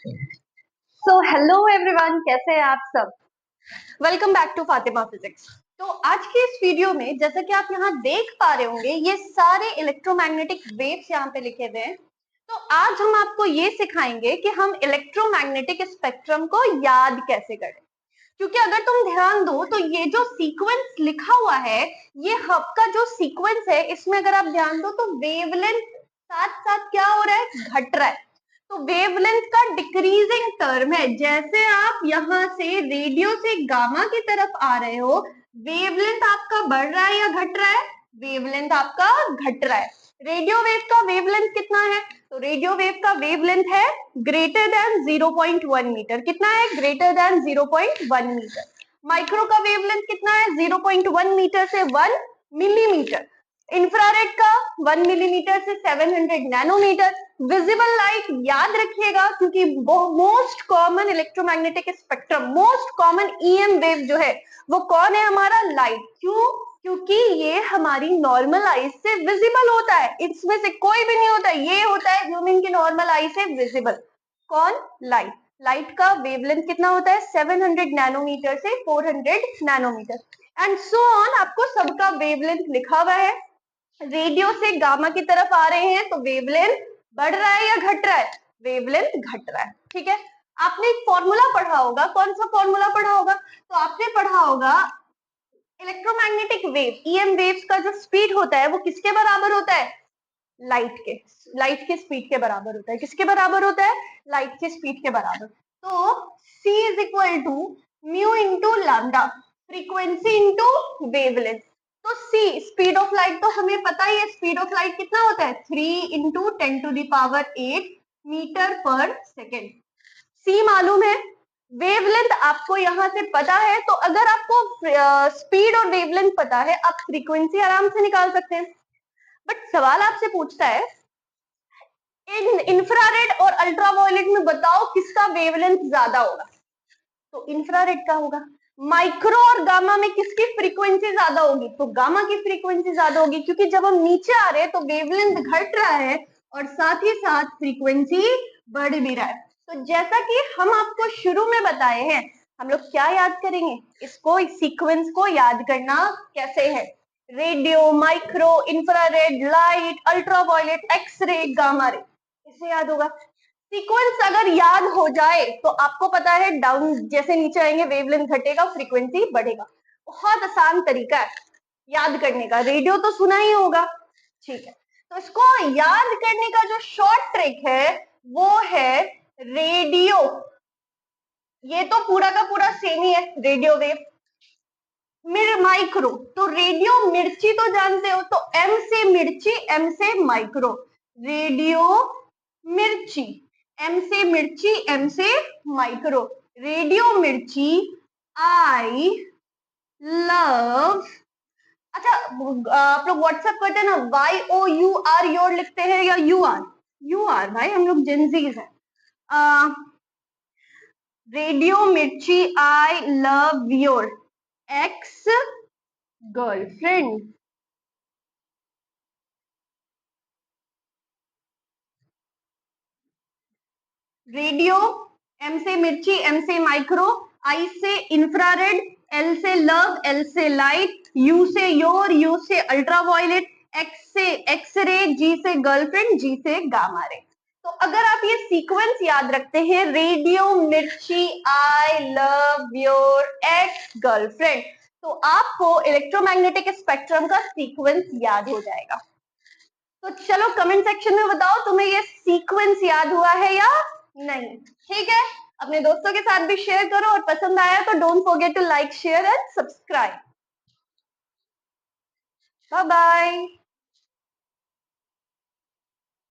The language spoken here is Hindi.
सो हेलो एवरीवन, कैसे हैं आप सब। Welcome back to Fatima physics. तो आज के इस वीडियो में जैसा कि आप यहाँ देख पा रहे होंगे, ये सारे इलेक्ट्रोमैग्नेटिक वेव्स यहाँ पे लिखे हुए हैं। तो आज हम आपको ये सिखाएंगे कि हम इलेक्ट्रोमैग्नेटिक स्पेक्ट्रम को याद कैसे करें। क्योंकि अगर तुम ध्यान दो तो ये जो सीक्वेंस लिखा हुआ है, ये हब का जो सीक्वेंस है, इसमें अगर आप ध्यान दो तो वेवलेंथ साथ साथ क्या हो रहा है, घट रहा है। तो वेवलेंथ का डिक्रीजिंग टर्म है। जैसे आप यहाँ से रेडियो से गामा की तरफ आ रहे हो, वेवलेंथ आपका बढ़ रहा है या घट रहा है, वेवलेंथ आपका घट रहा है। रेडियो वेव का वेवलेंथ कितना है, तो रेडियो वेव का वेवलेंथ है ग्रेटर देन 0.1 मीटर। कितना है, ग्रेटर देन 0.1 मीटर। माइक्रो का वेवलेंथ कितना है, 0.1 मीटर से 1 मिलीमीटर। इंफ्रारेड का 1 मिलीमीटर से 700 नैनोमीटर। विजिबल लाइट याद रखिएगा, क्योंकि most common electromagnetic spectrum, most common EM wave जो है वो कौन है, हमारा लाइट। क्यों, क्योंकि ये हमारी नॉर्मल आईज से विजिबल होता है। इसमें से कोई भी नहीं होता, ये होता है जो इनकी नॉर्मल आई से विजिबल। कौन, लाइट। लाइट का वेवलेंथ कितना होता है, 700 नैनोमीटर से 400 नैनोमीटर एंड सो ऑन। आपको सबका वेवलेंथ लिखा हुआ है। रेडियो से गामा की तरफ आ रहे हैं तो वेवलेंथ बढ़ रहा है या घट रहा है, वेवलेंथ घट रहा है। ठीक है, आपने एक फॉर्मूला पढ़ा होगा। कौन सा फॉर्मूला पढ़ा होगा, तो आपने पढ़ा होगा इलेक्ट्रोमैग्नेटिक वेव, ईएम वेव्स का जो स्पीड होता है वो किसके बराबर होता है, लाइट के। लाइट के स्पीड के बराबर होता है। किसके बराबर होता है, लाइट के स्पीड के बराबर। तो c is equal to mu into lambda, frequency into wavelength. तो c स्पीड ऑफ लाइट तो हमें पता ही है, स्पीड ऑफ लाइट कितना होता है, 3 इंटू 10⁸ मीटर पर सेकेंड। c मालूम है, वेवलेंथ आपको यहां से पता है। तो अगर आपको स्पीड और वेवलेंथ पता है, आप फ्रीक्वेंसी आराम से निकाल सकते हैं। बट सवाल आपसे पूछता है, इन इंफ्रारेड और अल्ट्रावायलेट में बताओ किसका वेवलेंथ ज्यादा होगा, तो इंफ्रारेड का होगा। माइक्रो और गामा में किसकी फ्रीक्वेंसी ज्यादा होगी, तो गामा की फ्रीक्वेंसी ज्यादा होगी। क्योंकि जब हम नीचे आ रहे हैं तो वेवलेंथ घट रहा है और साथ ही साथ फ्रीक्वेंसी बढ़ भी रहा है। तो जैसा कि हम आपको शुरू में बताए हैं, हम लोग क्या याद करेंगे, इसको, इस सीक्वेंस को याद करना कैसे है। Radio, micro, infrared, light, ultraviolet, X-ray, gamma ray, इसे याद होगा। सीक्वेंस अगर याद हो जाए तो आपको पता है डाउन जैसे नीचे आएंगे वेवलेंथ घटेगा, फ्रीक्वेंसी बढ़ेगा। बहुत आसान तरीका है याद करने का। रेडियो तो सुना ही होगा, ठीक है। तो इसको याद करने का जो शॉर्ट ट्रिक है वो है रेडियो। ये तो पूरा का पूरा सेम ही है, रेडियो वेव। माइक्रो, तो रेडियो मिर्ची तो जानते हो, तो एम से मिर्ची, एम से माइक्रो। रेडियो मिर्ची, एम से मिर्ची, एम से micro. Radio Mirchi, I love. अच्छा, आप लोग व्हाट्सएप करते हैं ना, YOUR योर लिखते हैं या UR, UR भाई, हम लोग जेनजीज हैं। Radio Mirchi, I love your ex girlfriend. Radio, M से मिर्ची, एम से माइक्रो, आई से इंफ्रारेड, एल से लव, एल से लाइट, यू से योर, यू से अल्ट्रावायलेट, एक्स से एक्सरे, जी से गर्लफ्रेंड, जी से गामा रे। तो अगर आप ये सीक्वेंस याद रखते हैं, Radio Mirchi, I love your ex girlfriend, तो आपको इलेक्ट्रोमैग्नेटिक स्पेक्ट्रम का सीक्वेंस याद हो जाएगा। तो चलो कमेंट सेक्शन में बताओ तुम्हें ये सीक्वेंस याद हुआ है या नहीं। ठीक है, अपने दोस्तों के साथ भी शेयर करो और पसंद आया तो don't forget to like, share and subscribe. Bye bye.